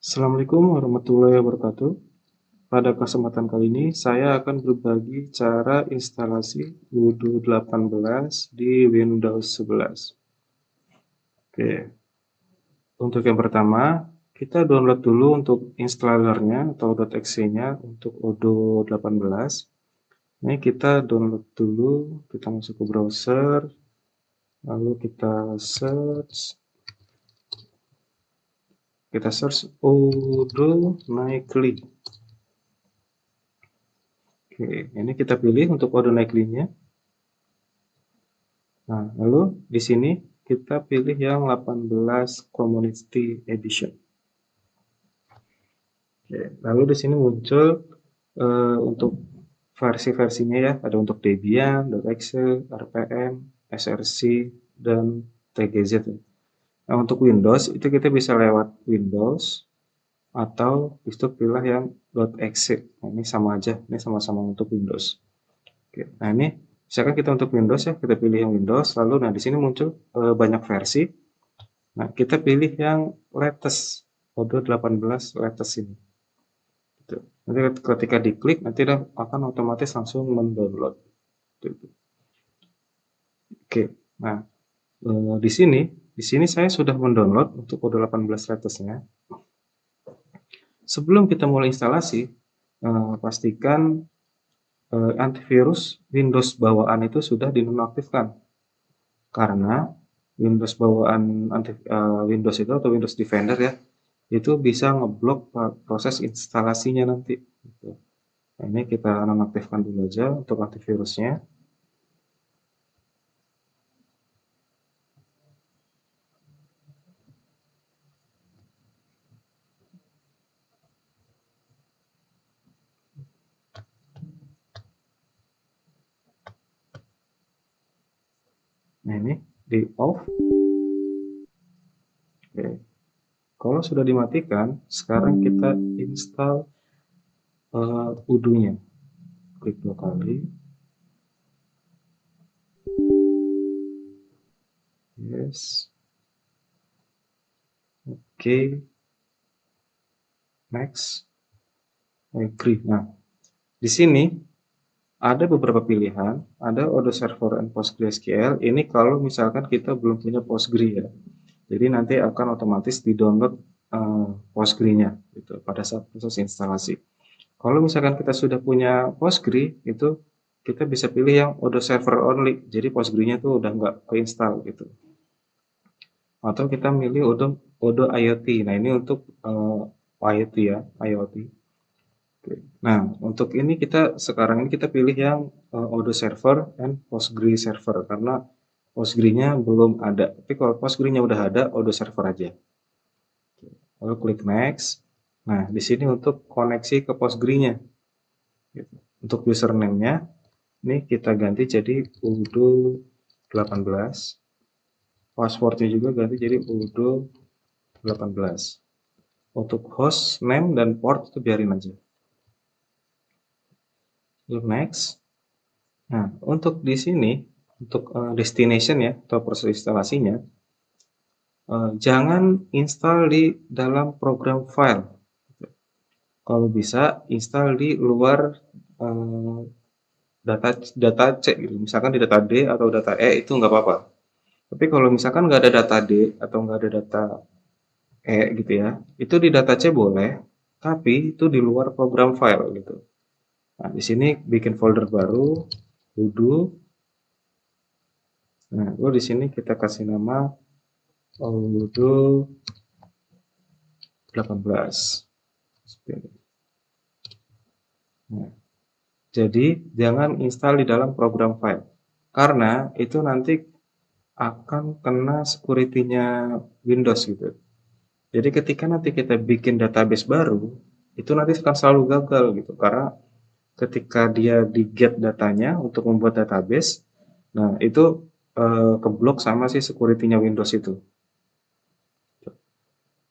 Assalamualaikum warahmatullahi wabarakatuh. Pada kesempatan kali ini, saya akan berbagi cara instalasi Wudhu 18 di Windows 11. Oke, untuk yang pertama, kita download dulu untuk installernya atau .exe-nya untuk Wudhu 18. Ini kita download dulu, kita masuk ke browser, lalu kita search Wudhu Nightly. Oke, ini kita pilih untuk Wudhu Nightly-nya. Nah, lalu di sini kita pilih yang 18 Community Edition. Oke, lalu di sini muncul untuk versi-versinya ya, ada untuk Debian, .exe, RPM, SRC, dan TGZ. Nah, untuk Windows itu kita bisa lewat Windows atau itu pilih yang .exe. Nah, ini sama aja, ini sama-sama untuk Windows. Oke, nah ini misalkan kita untuk Windows ya, kita pilih yang Windows, lalu nah di sini muncul banyak versi. Nah, kita pilih yang latest, Wudhu 18 latest ini. Gitu. Nanti ketika diklik, nanti akan otomatis langsung mendownload. Gitu. Oke, nah di sini saya sudah mendownload untuk Wudhu 18 latestnya. Sebelum kita mulai instalasi, pastikan antivirus Windows bawaan itu sudah dinonaktifkan. Karena Windows bawaan Windows itu atau Windows Defender ya, itu bisa ngeblok proses instalasinya nanti. Gitu. Nah, ini kita nonaktifkan dulu aja untuk antivirusnya. Nah ini di off. Oke. Kalau sudah dimatikan, sekarang kita install Wudhu-nya. Klik 2 kali. Yes. Oke. Next. Agree. Nah, di sini ada beberapa pilihan. Ada Wudhu Server and PostgreSQL. Ini kalau misalkan kita belum punya Postgre ya. Jadi nanti akan otomatis di-download Postgre-nya gitu, pada saat proses instalasi. Kalau misalkan kita sudah punya Postgre, itu kita bisa pilih yang Wudhu Server Only. Jadi Postgre-nya tuh udah nggak keinstall gitu. Atau kita milih Wudhu IoT. Nah ini untuk IoT ya, IoT. Nah untuk ini sekarang ini kita pilih yang Wudhu Server and Postgre Server karena Postgre-nya belum ada. Tapi kalau Postgre-nya udah ada, Wudhu Server aja. Lalu klik next. Nah di sini untuk koneksi ke Postgre-nya. Untuk username-nya, ini kita ganti jadi Wudhu 18. Password-nya juga ganti jadi Wudhu 18. Untuk host name dan port itu biarin aja. Lalu next. Nah, untuk di sini, untuk destination ya, atau proses instalasinya, jangan install di dalam program file. Kalau bisa, install di luar data C gitu. Misalkan di data D atau data E itu nggak apa-apa. Tapi kalau misalkan nggak ada data D atau nggak ada data E gitu ya, itu di data C boleh, tapi itu di luar program file gitu. Nah, di sini bikin folder baru, Wudhu. Nah, lalu di sini kita kasih nama Wudhu 18. Nah, jadi jangan install di dalam program file, karena itu nanti akan kena security-nya Windows gitu. Jadi ketika nanti kita bikin database baru, itu nanti akan selalu gagal gitu, karena ketika dia di get datanya untuk membuat database, nah itu keblok sama si security-nya Windows itu.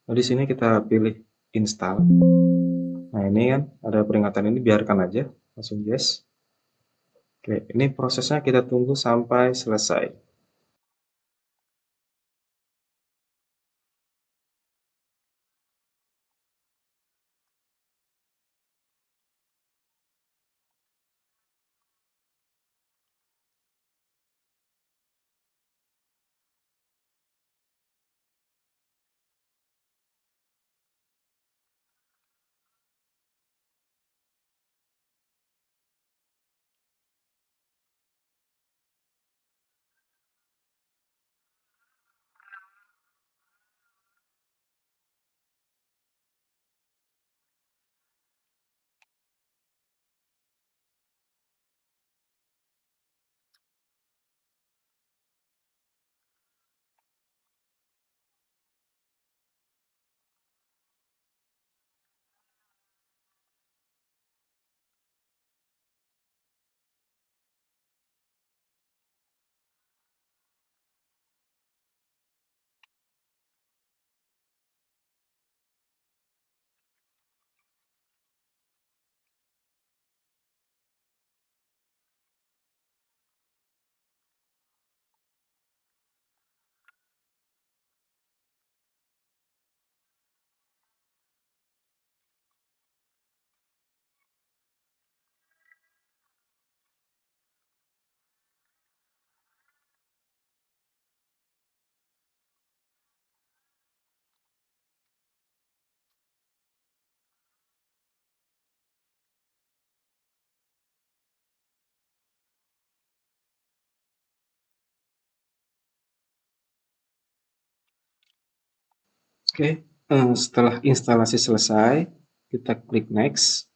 Nah, di sini kita pilih install. Nah ini kan ada peringatan ini, biarkan aja, langsung yes. Oke, ini prosesnya kita tunggu sampai selesai. Oke, setelah instalasi selesai, kita klik next.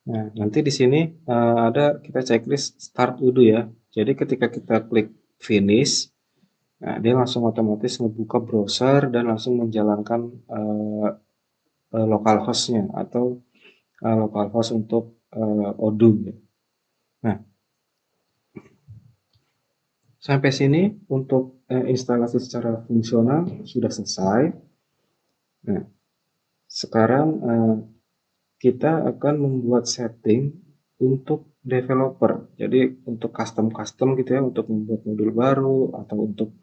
Nah, nanti di sini ada kita checklist start Odoo ya. Jadi ketika kita klik finish, nah dia langsung otomatis membuka browser dan langsung menjalankan localhost-nya atau localhost untuk Odoo. Ya. Nah, sampai sini untuk instalasi secara fungsional sudah selesai. Nah, sekarang kita akan membuat setting untuk developer. Jadi untuk custom gitu ya, untuk membuat modul baru atau untuk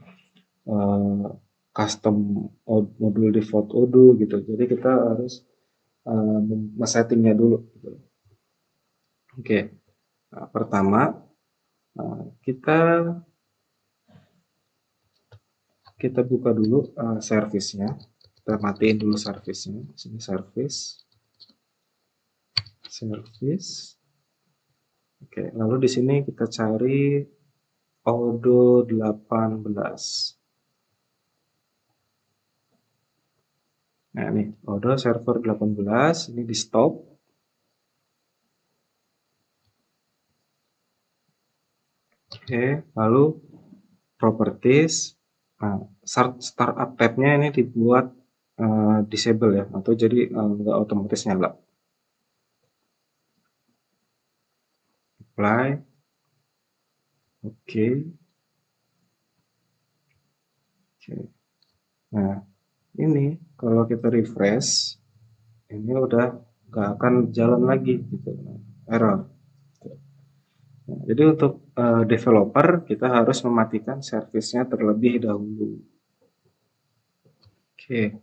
uh, custom modul default Odoo gitu. Jadi kita harus settingnya dulu. Gitu. Oke, nah, pertama kita buka dulu service-nya. Kita matiin dulu service-nya. Sini service. Oke, lalu di sini kita cari Odoo 18. Nah, ini Odoo server 18, ini di stop. Oke, lalu properties. Nah, startup tab-nya ini dibuat disable ya, atau jadi nggak otomatis nyala. Apply. Oke. Oke. Nah, ini kalau kita refresh, ini udah nggak akan jalan lagi gitu. Error. Nah, jadi untuk developer kita harus mematikan service-nya terlebih dahulu. Oke.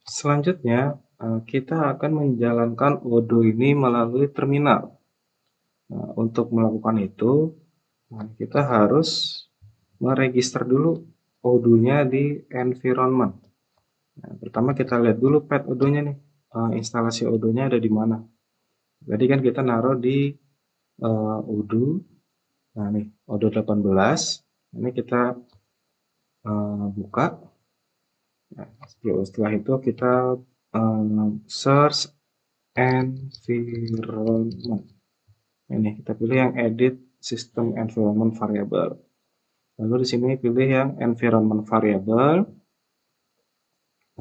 Selanjutnya kita akan menjalankan Odoo ini melalui terminal. Nah, untuk melakukan itu kita harus meregister dulu Odoo-nya di environment. Nah, pertama kita lihat dulu path Odoo-nya nih, instalasi Odoo-nya ada di mana. Jadi kan kita naruh di Odoo. Nah nih Odoo 18. Ini kita buka. Nah, setelah itu kita search environment. Ini kita pilih yang edit system environment variable. Lalu di sini pilih yang environment variable.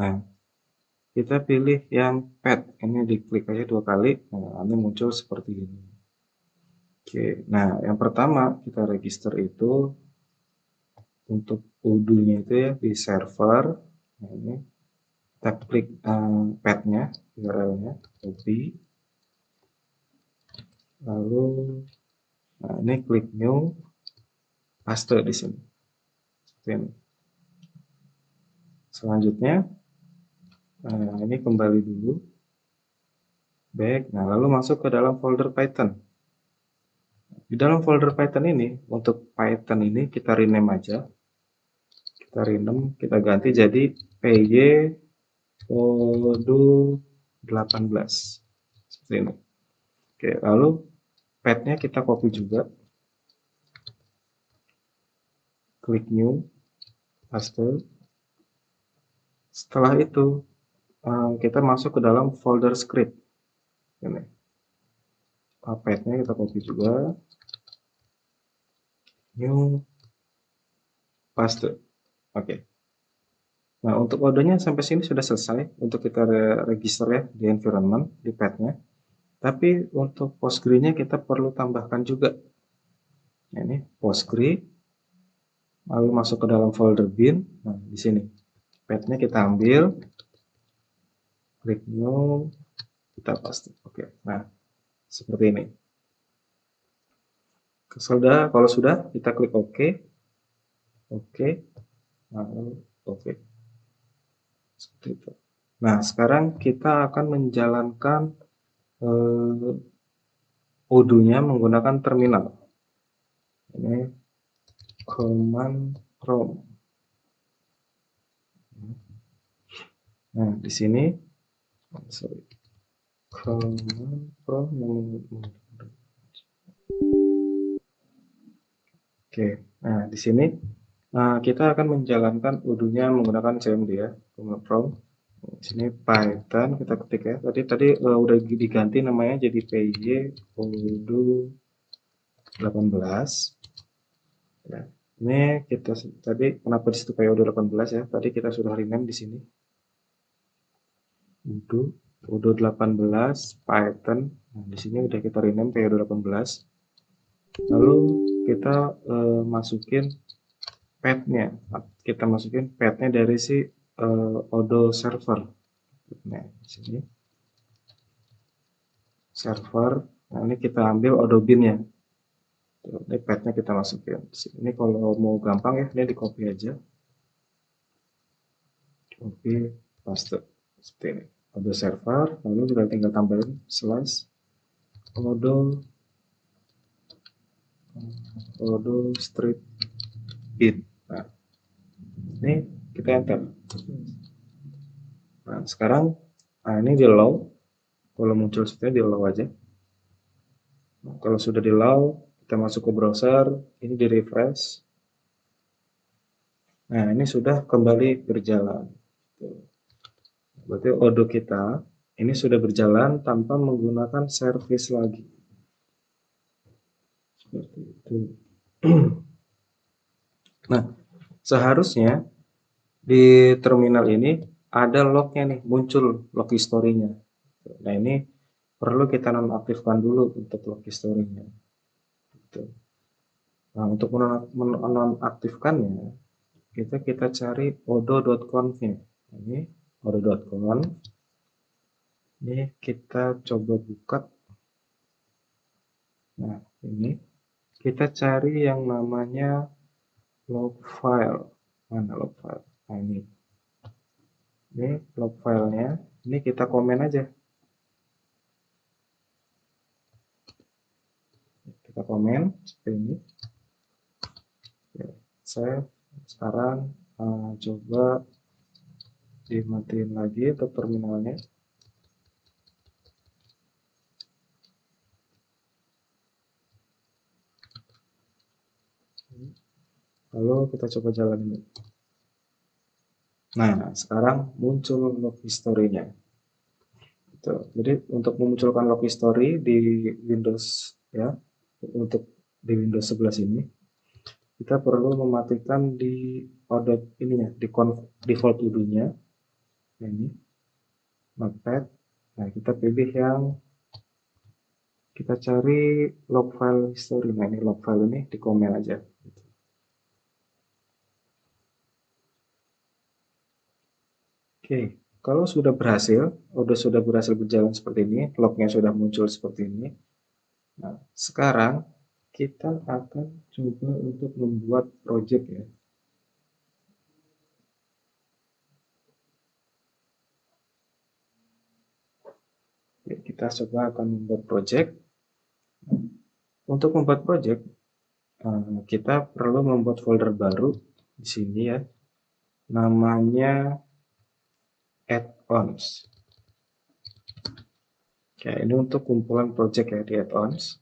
Nah, kita pilih yang path. Ini diklik aja 2 kali. Nah, ini muncul seperti ini. Oke, nah yang pertama kita register itu untuk Odoo-nya itu ya di server. Nah, ini kita klik path-nya, URL-nya, copy. Lalu nah, ini klik new, paste di sini. Seperti ini. Selanjutnya ini kembali dulu. Back. Nah, lalu masuk ke dalam folder Python. Di dalam folder Python ini, untuk Python ini kita rename aja. Kita rename, kita ganti jadi py Odoo 18. Seperti ini. Oke, lalu path-nya kita copy juga. Klik new, paste. Setelah itu, kita masuk ke dalam folder script. Ini. Path-nya kita copy juga. New, paste. Oke. Nah, untuk Odoo-nya sampai sini sudah selesai untuk kita register ya di environment, di path-nya. Tapi untuk Postgre-nya kita perlu tambahkan juga. Nah, ini Postgre, lalu masuk ke dalam folder bin. Nah, di sini path-nya kita ambil, klik new, kita paste. Oke. Nah, seperti ini. Kalau sudah kita klik OK. Oke. Lalu oke. Seperti itu. Nah, sekarang kita akan menjalankan Odoo-nya menggunakan terminal. Ini command prompt. Nah, di sini command prompt. Oke. Nah, di sini Nah, kita akan menjalankan udunya menggunakan cmd ya, command prompt. Di sini Python kita ketik ya. Tadi udah diganti namanya jadi py udu 18. Ya. Ini kita tadi kenapa di situ py udu 18 ya? Tadi kita sudah rename di sini. Udu 18 Python. Nah, di sini udah kita rename py udu 18. Lalu kita masukin path-nya. Kita masukin path-nya dari si Odo server. Nah, di sini server. Nah, ini kita ambil Odo bin-nya. Ini path-nya kita masukin. Ini kalau mau gampang ya, ini di copy aja. Copy, paste. Seperti ini. Odo server, lalu kita tinggal tambahin slash Odo strip bin. Nah, ini kita enter. Nah, sekarang ini di allow. Kalau muncul seperti di allow aja. Nah, kalau sudah di allow, kita masuk ke browser, ini di refresh. Nah, ini sudah kembali berjalan. Berarti Odo kita ini sudah berjalan tanpa menggunakan service lagi. Seperti itu. Nah, seharusnya di terminal ini ada lognya nih, muncul log history-nya. Nah, ini perlu kita nonaktifkan dulu untuk log history-nya. Nah, untuk menonaktifkannya, kita cari odo.conf-nya. Ini odo.conf. Ini kita coba buka. Nah, ini kita cari yang namanya log file. Mana log file? Nah, ini log filenya. Ini kita komen aja. Kita komen seperti ini. Oke, saya sekarang coba dimatiin lagi untuk terminalnya. Lalu kita coba jalanin. Nah, sekarang muncul log history-nya. Jadi untuk memunculkan log history di Windows ya, untuk di Windows 11 ini, kita perlu mematikan di ininya, di default udunya. Ini notepad. Nah, kita pilih yang kita cari log file history. Nah, ini log file ini di komen aja. Oke, kalau sudah berhasil berjalan seperti ini, lognya sudah muncul seperti ini. Nah, sekarang kita akan coba untuk membuat project ya. Oke, kita coba akan membuat project. Untuk membuat project, kita perlu membuat folder baru di sini ya. Namanya add-ons. Oke, ini untuk kumpulan project ya di add-ons.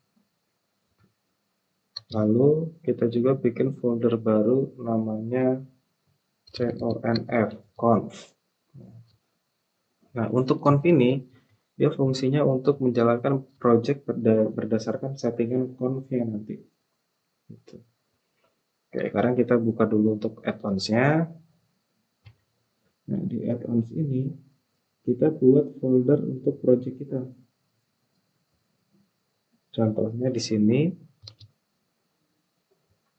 Lalu kita juga bikin folder baru namanya conf. Nah, untuk conf ini dia fungsinya untuk menjalankan project berdasarkan settingan conf-nya nanti. Gitu. Oke, sekarang kita buka dulu untuk add-ons-nya. Nah, di add-ons ini kita buat folder untuk project kita. Contohnya di sini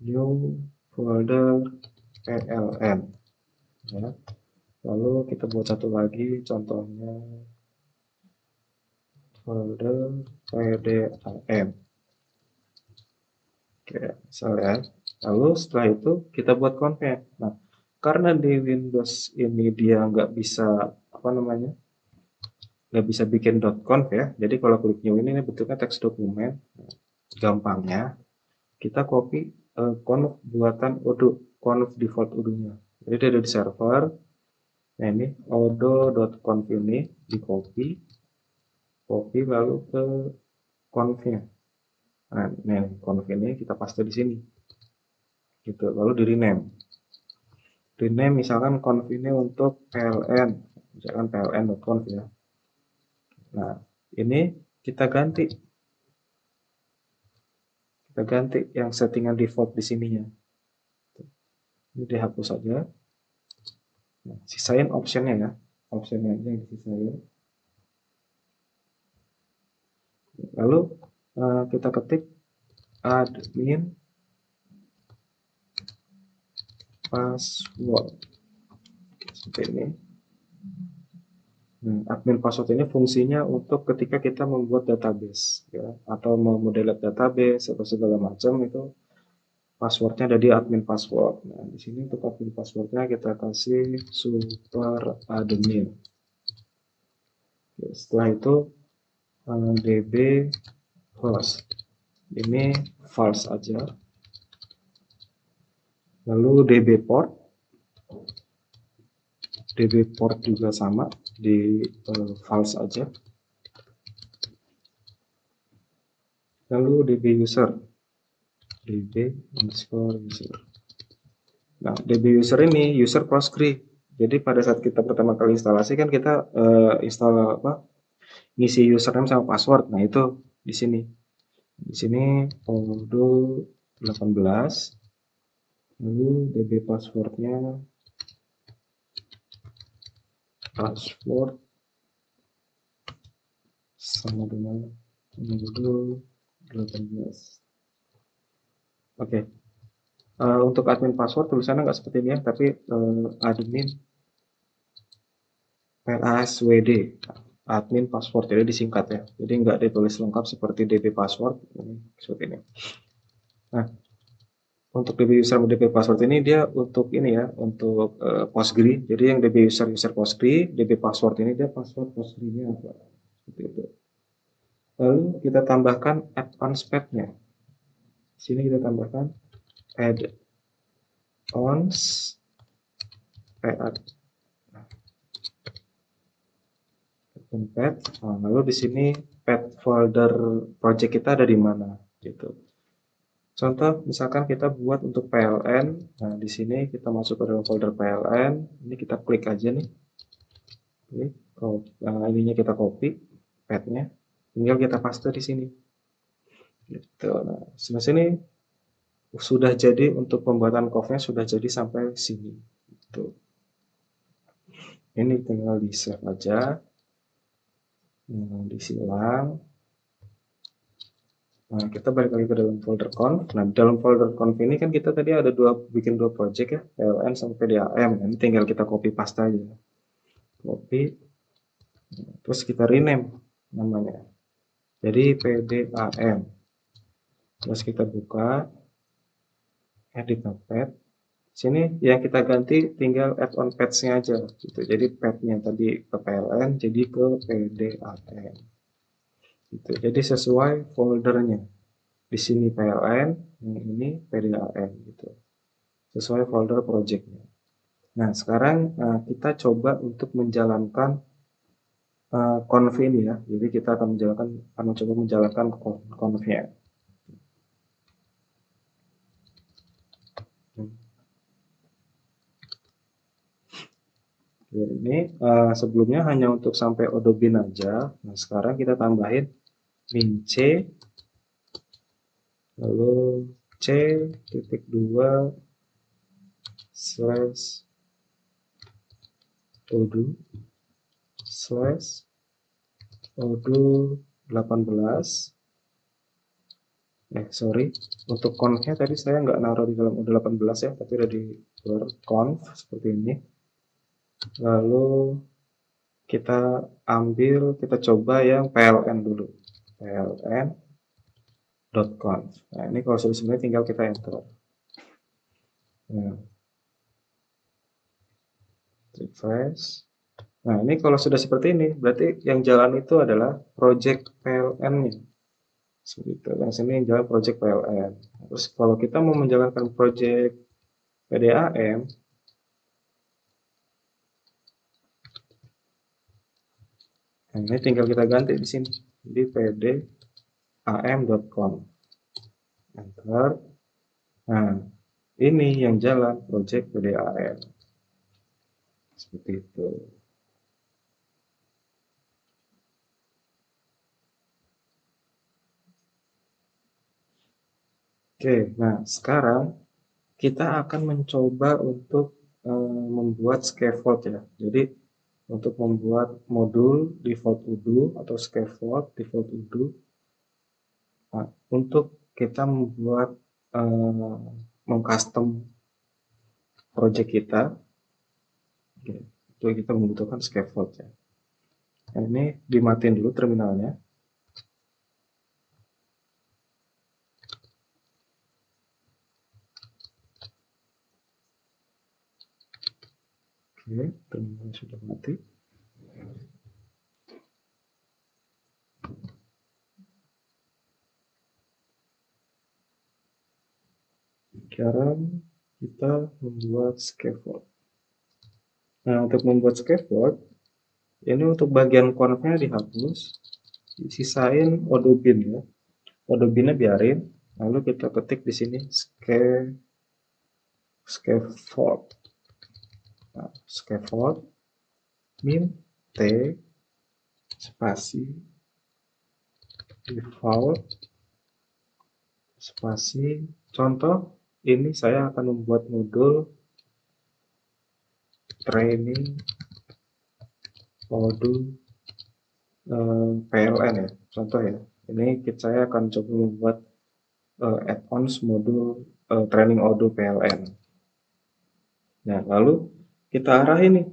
new folder pln ya. Lalu kita buat satu lagi, contohnya folder pdam. Oke, misalnya. Lalu setelah itu kita buat conf-nya. Nah, karena di Windows ini dia nggak bisa nggak bisa bikin .conf ya. Jadi kalau klik new ini bentuknya teks dokumen. Gampangnya kita copy conf buatan Odoo, conf default Odoo-nya. Jadi dia ada di server. Nah, ini odo.conf ini di copy lalu ke conf-nya. Nah, conf ini kita paste di sini. Gitu. Lalu di rename. rename misalkan conf ini untuk pln, misalkan pln.conf ya. Nah, ini kita ganti yang settingan default di sininya. Ini dihapus saja. Nah, sisain optionnya ya, optionnya aja yang disisain. Lalu kita ketik admin password seperti ini. Admin password ini fungsinya untuk ketika kita membuat database ya, atau mau delete database atau segala macam, itu passwordnya ada di admin password. Nah, di sini untuk admin passwordnya kita kasih super admin. Setelah itu db host ini false aja, lalu db port juga sama di false aja, lalu db user user. Nah, db user ini user Postgre. Jadi pada saat kita pertama kali instalasi kan kita install ngisi username sama password. Nah, itu di sini. Di sini Poldo 18. Lalu db passwordnya password sama dengan Poldo 18. Oke. Untuk admin password tulisannya nggak seperti ini ya, tapi admin PASWD, admin password, jadi disingkat ya. Jadi nggak ditulis lengkap seperti db password ini, seperti ini. Nah, untuk db user dan db password ini dia untuk ini ya, untuk Postgre. Jadi yang db user Postgre, db password ini dia password Postgre-nya apa? Seperti itu. Lalu kita tambahkan add-ons path-nya. Sini kita tambahkan add-ons path. Path. Nah, lalu di sini path folder project kita ada di mana gitu. Contoh misalkan kita buat untuk PLN. Nah, di sini kita masuk ke dalam folder PLN. Ini kita klik aja nih. Ininya kita copy path-nya. Tinggal kita paste di sini. Gitu. Nah, sini sudah jadi untuk pembuatan conf-nya sudah jadi sampai sini. Gitu. Ini tinggal di save aja. Disilang. Nah, kita balik lagi ke dalam folder conf. Nah, dalam folder conf ini kan kita tadi ada bikin dua project ya, PLN sama PDAM. Ini tinggal kita copy paste aja. Copy. Terus kita rename namanya. Jadi PDAM. Terus kita buka edit notepad. Sini yang kita ganti tinggal add-on paths-nya aja gitu. Jadi path-nya tadi ke PLN jadi ke PDAM. Gitu. Jadi sesuai foldernya. Di sini PLN, yang ini PDAM gitu. Sesuai folder projectnya. Nah, sekarang kita coba untuk menjalankan conf ini ya. Jadi kita akan mencoba menjalankan conf-nya. Ya, ini sebelumnya hanya untuk sampai odobin aja. Nah, sekarang kita tambahin min c, lalu c.2 slash odo slash odo 18. Sorry, untuk conf-nya tadi saya nggak naruh di dalam odo 18 ya, tapi ada di luar conf seperti ini. Lalu kita coba yang pln dulu, pln.conf. Nah, ini kalau sudah sebenarnya tinggal kita enter. Nah, refresh. Nah, ini kalau sudah seperti ini, berarti yang jalan itu adalah project PLN-nya. Seperti itu. Yang sini yang jalan project PLN. Terus kalau kita mau menjalankan project PDAM, nah, ini tinggal kita ganti di sini di pdam.conf. Enter. Nah, ini yang jalan project PDAM. seperti itu. Oke, nah sekarang kita akan mencoba untuk membuat scaffold ya. Jadi untuk membuat modul default UDO atau scaffold default UDO. Nah, untuk kita membuat mengcustom project kita, oke, itu kita membutuhkan scaffold ya. Nah, ini dimatiin dulu terminalnya. Oke, terminalnya sudah mati. Sekarang kita membuat scaffold. Nah, untuk membuat scaffold, ini untuk bagian conf-nya dihapus, sisain odobin ya. Odobinnya biarin, lalu kita ketik di sini scaffold. Nah, scaffold min t spasi default spasi contoh. Ini saya akan membuat modul training modul PLN ya, contoh ya. Ini saya akan coba membuat add-ons modul training Odoo PLN. Nah, lalu kita arahin nih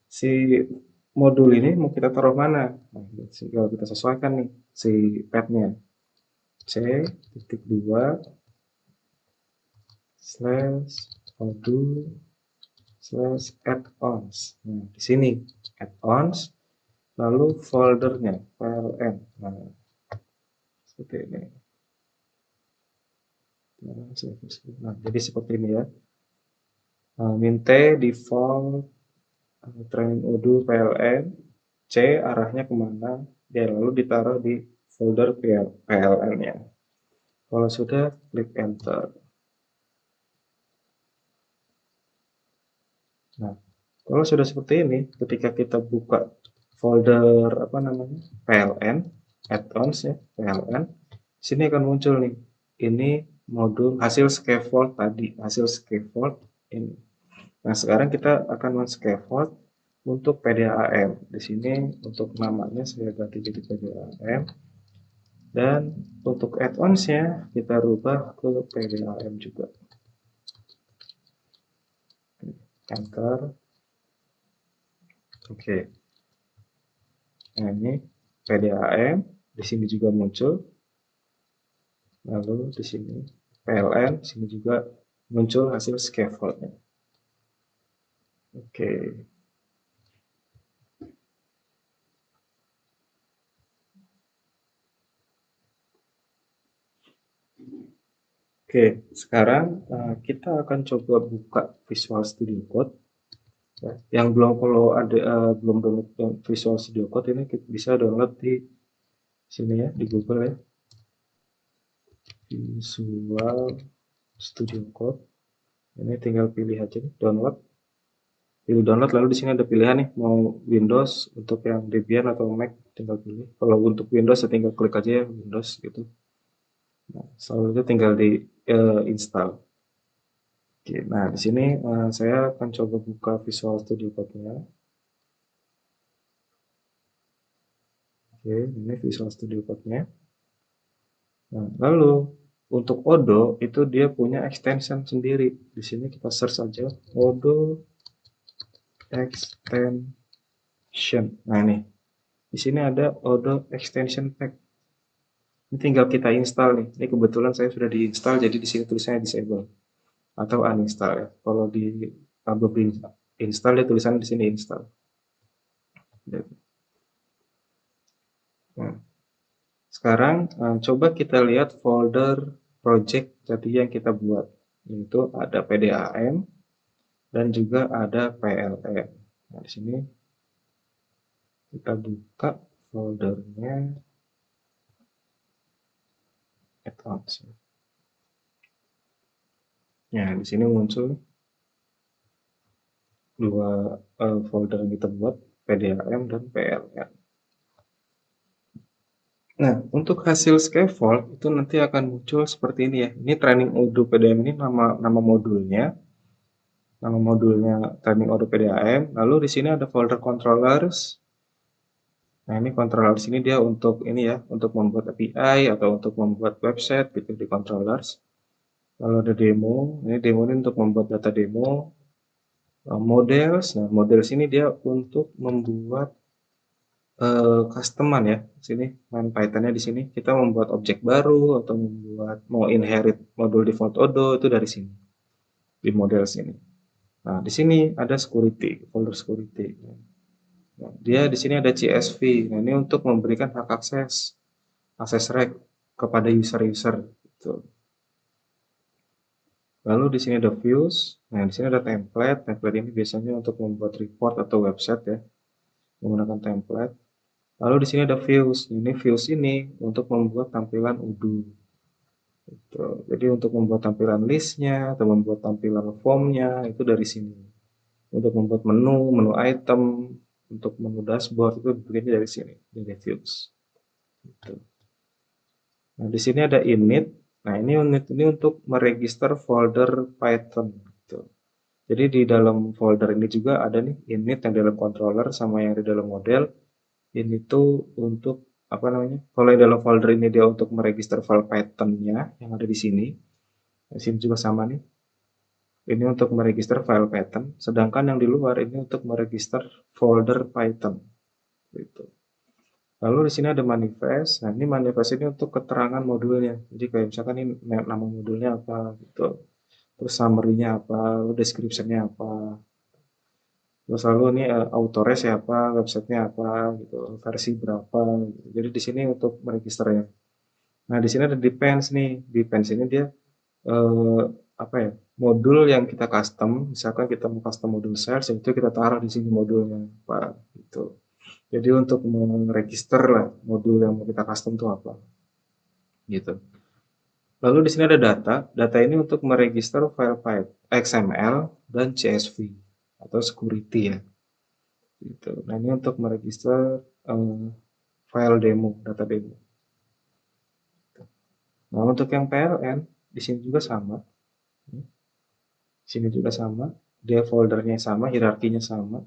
si modul ini mau kita taruh mana. Nah, tinggal kita sesuaikan nih si path-nya. C.2/Odoo/add-ons. Nah, di sini add-ons, lalu foldernya PLN. Nah, seperti ini. Nah, jadi seperti ini ya. Minte default training Odoo PLN, C arahnya kemana, ya lalu ditaruh di folder PLN-nya. Kalau sudah, klik enter. Nah, kalau sudah seperti ini, ketika kita buka folder apa namanya PLN, add-ons ya PLN, sini akan muncul nih, ini modul hasil scaffold tadi, hasil scaffold ini. Nah, sekarang kita akan men-scaffold untuk PDAM. Di sini untuk namanya saya ganti jadi PDAM. Dan untuk add-ons-nya kita rubah ke PDAM juga. Enter. Oke. Nah, ini PDAM. Di sini juga muncul. Lalu di sini PLN. Di sini juga muncul hasil scaffold-nya. Oke. Oke, sekarang kita akan coba buka Visual Studio Code. Ya, yang kalau ada belum download Visual Studio Code ini kita bisa download di sini ya, di Google ya. Visual Studio Code. Ini tinggal pilih aja nih, download. Pilih download, lalu di sini ada pilihan nih, mau Windows, untuk yang Debian atau Mac tinggal pilih. Kalau untuk Windows ya tinggal klik aja ya Windows gitu. Nah, selanjutnya tinggal di install. Oke, nah di sini saya akan coba buka Visual Studio Code-nya. Oke, ini Visual Studio Code-nya. Nah, lalu untuk Odoo itu dia punya extension sendiri. Di sini kita search aja Odoo extension. Nah, ini di sini ada Odoo extension pack. Ini tinggal kita install nih. Ini kebetulan saya sudah diinstal, jadi di sini tulisannya disable atau uninstall ya. Kalau di belum install ya tulisannya di sini install. Nah, sekarang coba kita lihat folder project tadi yang kita buat. Itu ada PDAM dan juga ada PLN. Nah, di sini kita buka foldernya add-ons. Ya, di sini muncul folder yang kita buat, PDAM dan PLN. Nah, untuk hasil scaffold itu nanti akan muncul seperti ini ya. Ini training Odoo PDAM ini nama modulnya. Nama modulnya training Odoo PDAM. Lalu di sini ada folder controllers. Nah, ini controller sini dia untuk ini ya, untuk membuat API atau untuk membuat website gitu di controllers. Lalu ada demo. Ini demo ini untuk membuat data demo. Models. Nah, models ini dia untuk membuat customan ya. Sini main Pythonnya di sini kita membuat objek baru atau mau inherit modul default Odoo itu dari sini di model sini. Nah, di sini ada security, folder security. Nah, dia di sini ada CSV. Nah, ini untuk memberikan hak akses reg kepada user-user gitu. Lalu di sini ada views. Nah, di sini ada template. Template ini biasanya untuk membuat report atau website ya, menggunakan template. Lalu di sini ada views. Ini views ini untuk membuat tampilan Odoo. Gitu. Jadi untuk membuat tampilan listnya atau membuat tampilan formnya itu dari sini. Untuk membuat menu item, untuk menu dashboard itu begini dari sini, dari views. Gitu. Nah di sini ada init. Nah ini unit ini untuk meregister folder Python. Gitu. Jadi di dalam folder ini juga ada nih init yang dalam controller sama yang di dalam model. Ini tuh untuk apa namanya? Kalau yang dalam folder ini dia untuk meregister file Python-nya yang ada di sini. Di sini juga sama nih. Ini untuk meregister file Python, sedangkan yang di luar ini untuk meregister folder Python. Gitu. Lalu di sini ada manifest. Nah, ini manifest ini untuk keterangan modulnya. Jadi kayak misalkan ini nama modulnya apa gitu. Terus summary-nya apa, lalu description-nya apa. Terus lalu ini author-nya siapa, website-nya apa gitu, versi berapa gitu. Jadi di sini untuk meregisternya. Nah, di sini ada depends nih. Depends ini dia apa ya, modul yang kita custom. Misalkan kita mau custom modul sales, itu kita taruh di sini modulnya Pak gitu. Jadi untuk meregister lah modul yang mau kita custom itu apa gitu. Lalu di sini ada data. Data ini untuk meregister file XML dan CSV atau security ya gitu. Nah ini untuk meregister file demo, data demo. Nah untuk yang PLN di sini juga sama. Sini juga sama, dia foldernya sama, hierarkinya sama.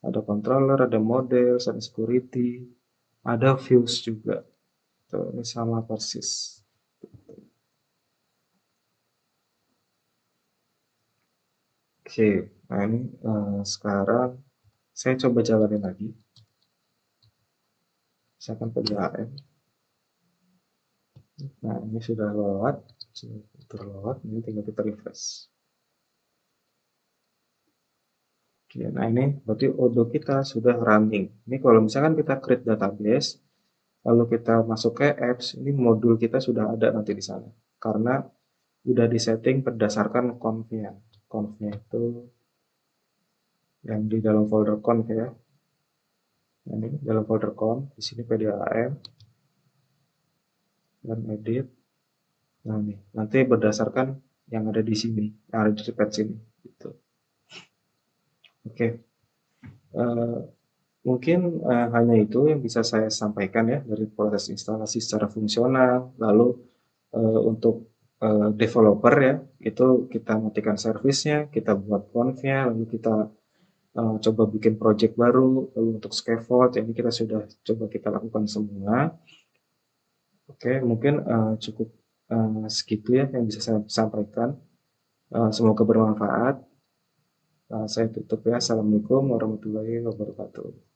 Ada controller, ada model, ada security, ada views juga. Tuh, ini sama persis. Oke, nah ini sekarang saya coba jalanin lagi. Misalkan PDAM. Nah ini sudah lewat, terlewat, ini tinggal kita refresh. Oke, nah ini berarti Odoo kita sudah running. Ini kalau misalkan kita create database, lalu kita masuk ke apps, ini modul kita sudah ada nanti di sana. Karena udah disetting berdasarkan confnya. Confnya itu yang di dalam folder conf ya. Ini dalam folder conf, di sini PDAM dan edit. Nah nih, nanti berdasarkan yang ada di sini, yang ada di page sini. Gitu. Oke, uh, mungkin hanya itu yang bisa saya sampaikan ya dari proses instalasi secara fungsional. Lalu untuk developer ya, itu kita matikan servisnya, kita buat confnya, lalu kita coba bikin project baru. Lalu untuk scaffold ini kita sudah coba kita lakukan semua. Oke, mungkin cukup segitu ya yang bisa saya sampaikan. Semoga bermanfaat. Saya tutup ya. Assalamualaikum warahmatullahi wabarakatuh.